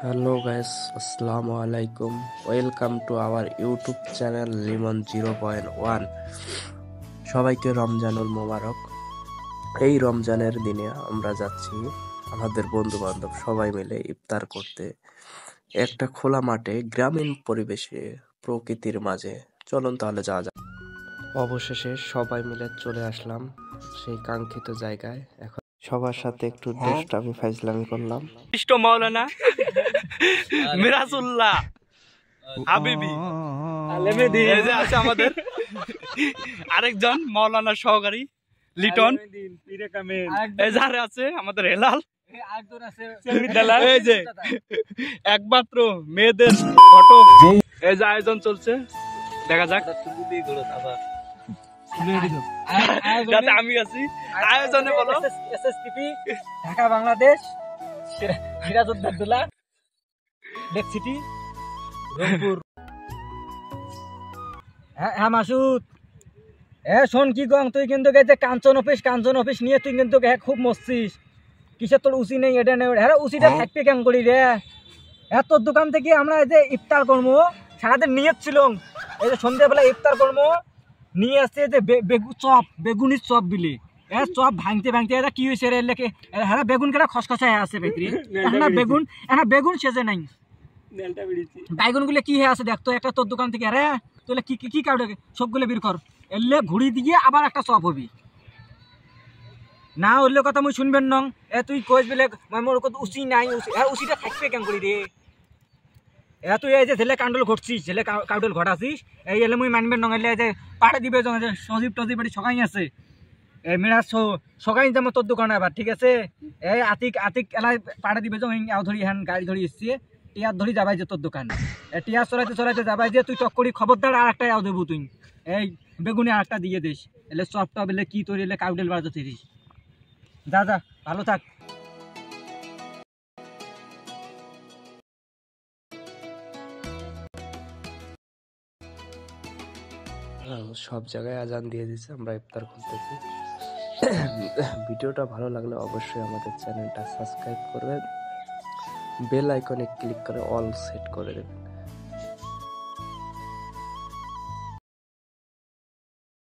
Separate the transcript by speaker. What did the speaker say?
Speaker 1: Hello guys, আসসালামু আলাইকুম। Welcome to our YouTube channel Limon 0.1। সবাইকে রমজানুল মোবারক। এই রমজানের দিনে আমরা যাচ্ছি আমাদের বন্ধু বান্ধব সবাই মিলে ইফতার করতে একটা খোলা মাঠে, গ্রামীণ পরিবেশে, প্রকৃতির মাঝে। চলুন তাহলে যাওয়া যাক। অবশেষে সবাই মিলে চলে আসলাম সেই কাঙ্ক্ষিত জায়গায়। এখন সবার সাথে একটু দুষ্টামি ফাইজলামি করলাম।
Speaker 2: ইষ্ট মাওলানা মিরাজুল্লাহ হাবিবি এই যে আছে আমাদের আরেকজন মাওলানা সহকারী লিটন, এই যারে আছে আমাদের হেলাল, এই যে একমাত্র মেয়েদের ঘটক। এই যে আয়োজন চলছে, দেখা যাক। যাতে আমি আছি আয়োজনে। বলো
Speaker 3: এসএসটিপি ঢাকা বাংলাদেশ সিরাজউদ্দৌলা লেক সিটি রংপুর। হ্যাঁ মাসুদ, শোন কি কং, তুই কিন্তু কাঞ্চন অফিস নিয়ে তুই কিন্তু খুব মস্তিস। কিসের তোর উচি নেই, এটা নেই হ্যাঁ, উচিটা থাকবে কেন করি রে। তোর দোকান থেকে আমরা এই যে ইফতার করবো, সারাদিন নিয়ে ছিল, এই যে সন্ধ্যাবেলা ইফতার করবো নিয়ে আসছে যে বেগুনির চপ বিলি। চপ ভাঙতে এটা কি হয়েছে রে লেখে, হ্যাঁ বেগুন কেটা খসখসায় আছে ভেতরে, বেগুন সেজে নাই। বাইগুন গুলো কি হয়ে আছে দেখতো একটা তোর দোকান থেকে। আরে তোলে কি কি কাউডে সবগুলো বের কর, এলে ঘুরি দিয়ে আবার একটা চপ হবি না। হইলে কথা মুই শুনবেন নং। তুই কইস বলে মোর কত উচি নাই, উচিটা থাকবে কেন করি রে। তুই এই যে ছেলে কান্ডল ঘটছিস, ছেলে কাউডল ঘটাছিস, এই এলে মুই মানবেন নং। এলে যে পাড়ে দিবে সজীব টজিব বাড়ি সকাই আছে, এই মেরা সকাই যাবো তোর দোকানে আবার, ঠিক আছে। এই আতিক এলাই পাড়ে দিবে আও ধরি হ্যান গাড়ি ধরি এসছে, টিয়ার ধরি যাবাই যে তোর দোকানে। টিয়ার চড়াইতে যাবাই যে তুই চক করি খবরদার আর একটা আও দেবো তুই। এই বেগুনে আর একটা দিয়ে দিস, এলে চপটা বেলে কি তৈরি এলে কাউডেল বাড়াতে তিরিস। যা ভালো থাক।
Speaker 1: সব জায়গায় আজান দিয়ে দিচ্ছে, আমরা ইফতার করতেছি। ভিডিওটা ভালো লাগলে অবশ্যই আমাদের চ্যানেলটা সাবস্ক্রাইব করবেন, বেল আইকনে ক্লিক করে অল সেট করে দেবেন।